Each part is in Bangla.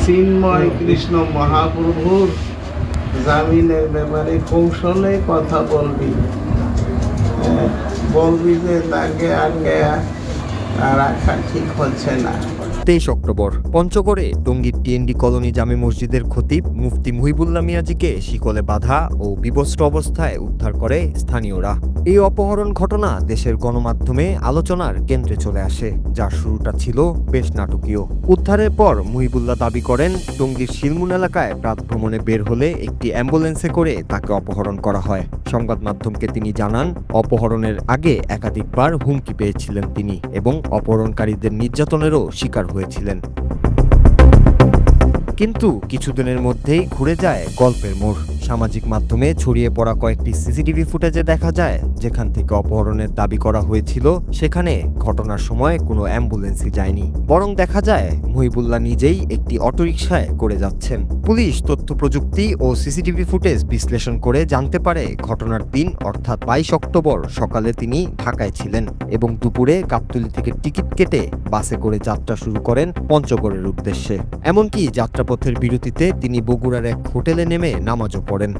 চিন্ময় কৃষ্ণ মহাপ্রভুর জামিনের ব্যাপারে কৌশলে কথা বলবি, বলবি যে তাকে আগে রাখা ঠিক হচ্ছে না। 23 অক্টোবর পঞ্চগড়ে টঙ্গীর টিএনডি কলোনি জামে মসজিদের খতিব মুফতি মুহিবুল্লাহ মিয়াজিকে শিকলে বাঁধা ও বিবস্ত্র অবস্থায় উদ্ধার করে স্থানীয়রা। এই অপহরণ ঘটনা দেশের গণমাধ্যমে আলোচনার কেন্দ্রে চলে আসে, যার শুরুটা ছিল বেশ নাটকীয়। উদ্ধারের পর মুহিবুল্লাহ দাবি করেন, টঙ্গীর শিলমুন এলাকায় প্রাত ভ্রমণে বের হলে একটি অ্যাম্বুলেন্সে করে তাকে অপহরণ করা হয়। সংবাদ মাধ্যমকে তিনি জানান, অপহরণের আগে একাধিকবার হুমকি পেয়েছিলেন তিনি এবং অপহরণকারীদের নির্যাতনেরও শিকার হয়েছিলেন। কিন্তু কিছুদিনের মধ্যেই ঘুরে যায় গল্পের মোড়। সামাজিক মাধ্যমে ছড়িয়ে পড়া কয়েকটি সিসিটিভি ফুটেজে দেখা যায়, যেখান থেকে অপহরণের দাবি করা হয়েছিল সেখানে ঘটনার সময় কোনো অ্যাম্বুলেন্সই যায়নি, বরং দেখা যায় মুহিবুল্লাহ নিজেই একটি অটোরিকশায় করে যাচ্ছেন। পুলিশ তথ্য প্রযুক্তি ও সিসিটিভি ফুটেজ বিশ্লেষণ করে জানতে পারে, ঘটনার দিন অর্থাৎ 22 অক্টোবর সকালে তিনি ঢাকায় ছিলেন এবং দুপুরে গাবতলী থেকে টিকিট কেটে বাসে করে যাত্রা শুরু করেন পঞ্চগড়ের উদ্দেশ্যে। এমনকি যাত্রাপথের বিরতিতে তিনি বগুড়ার এক হোটেলে নেমে নামাজও পড়েন।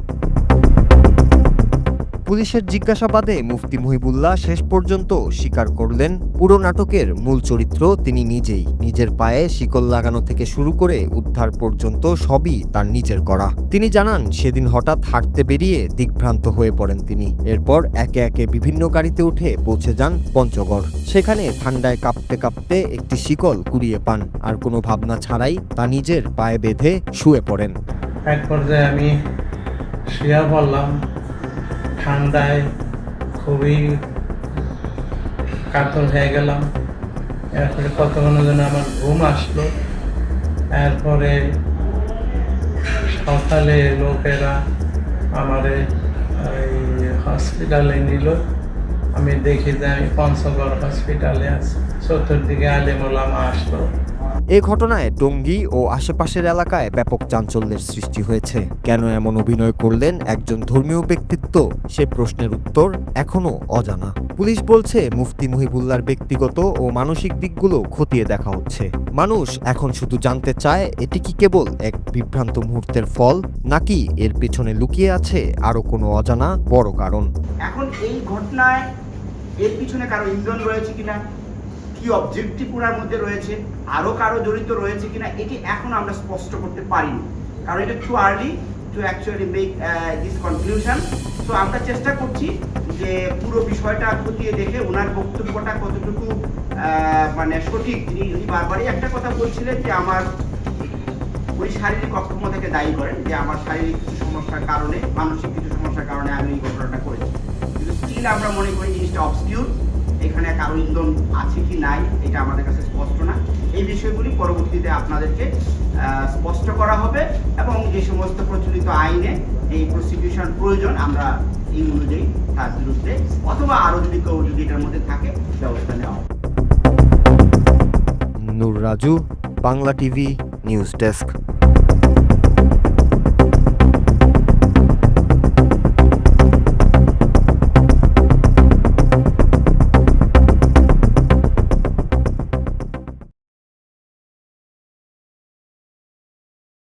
পুলিশের জিজ্ঞাসাবাদে মুফতি মুহিবুল্লাহ শেষ পর্যন্ত স্বীকার করলেন, পুরো নাটকের মূল চরিত্র তিনি নিজেই। নিজের পায়ে শিকল লাগানো থেকে শুরু করে উদ্ধার পর্যন্ত সবই তার নিজের করা। তিনি জানান, সেদিন হঠাৎ হাঁটতে বেরিয়ে দিগ্ভ্রান্ত হয়ে পড়েন তিনি। এরপর একে একে বিভিন্ন গাড়িতে উঠে পৌঁছে যান পঞ্চগড়। সেখানে ঠান্ডায় কাঁপতে কাঁপতে একটি শিকল কুড়িয়ে পান, আর কোনো ভাবনা ছাড়াই তা নিজের পায়ে বেঁধে শুয়ে পড়েন। এক পর্যায়ে আমি শুয়ে পড়লাম, ঠান্ডায় খুবই কাতর হয়ে গেলাম। এরপরে কতক্ষণের জন্য আমার ঘুম আসলো। এরপরে সকালে লোকেরা আমারে হসপিটালে নিল। আমি দেখি যে আমি পঞ্চগড় হসপিটালে আছি। চতুর্দিকে আলেম ওলামা আসলো। এ ঘটনায় টঙ্গী ও আশেপাশের এলাকায় ব্যাপক চাঞ্চল্যের সৃষ্টি হয়েছে। কেন এমন অভিনয় করলেন একজন ধর্মীয় ব্যক্তিত্ব, সে প্রশ্নের উত্তর এখনো অজানা। পুলিশ বলছে, মুফতি মুহিবুল্লাহর ব্যক্তিগত ও মানসিক দিকগুলো খতিয়ে দেখা হচ্ছে। মানুষ এখন শুধু জানতে চায়, এটি কি কেবল এক বিভ্রান্ত মুহূর্তের ফল, নাকি এর পেছনে লুকিয়ে আছে আরো কোনো অজানা বড় কারণ। এখন এই ঘটনায় এর পিছনে কারো ইন্ধন রয়েছে কিনা, কি অবজেক্টিভ ওনার মধ্যে রয়েছে, আরো কারো জড়িত রয়েছে কিনা, এটি এখন আমরা স্পষ্ট করতে পারিনি, কারণ এটা too early two actually make this conclusion. তো আমরা চেষ্টা করছি যে পুরো বিষয়টা খতিয়ে দেখে ওনার বক্তব্যটা কতটুকু মানে সঠিক। তিনি বারবারই একটা কথা বলছিলেন যে আমার উনি শারীরিক অক্ষমতাকে দায়ী করেন, যে আমার শারীরিক কিছু সমস্যার কারণে, মানসিক কিছু সমস্যার কারণে আমি এই ঘটনাটা করেছি। কিন্তু স্টিল আমরা মনে করি জিনিসটা অবসকিউর, এখানে কারো ইন্ধন আছে কি নাই এটা আমাদের কাছে স্পষ্ট না। এই বিষয়গুলি পরবর্তীতে আপনাদেরকে স্পষ্ট করা হবে এবং যে সমস্ত প্রচলিত আইনে এই প্রসিকিউশন প্রয়োজন আমরা এই অনুযায়ী তার বিরুদ্ধে অথবা আরো যদি কেউ যদি এটার মধ্যে থাকে ব্যবস্থা নেওয়া হবে। Noor Raju, Bangla TV news desk.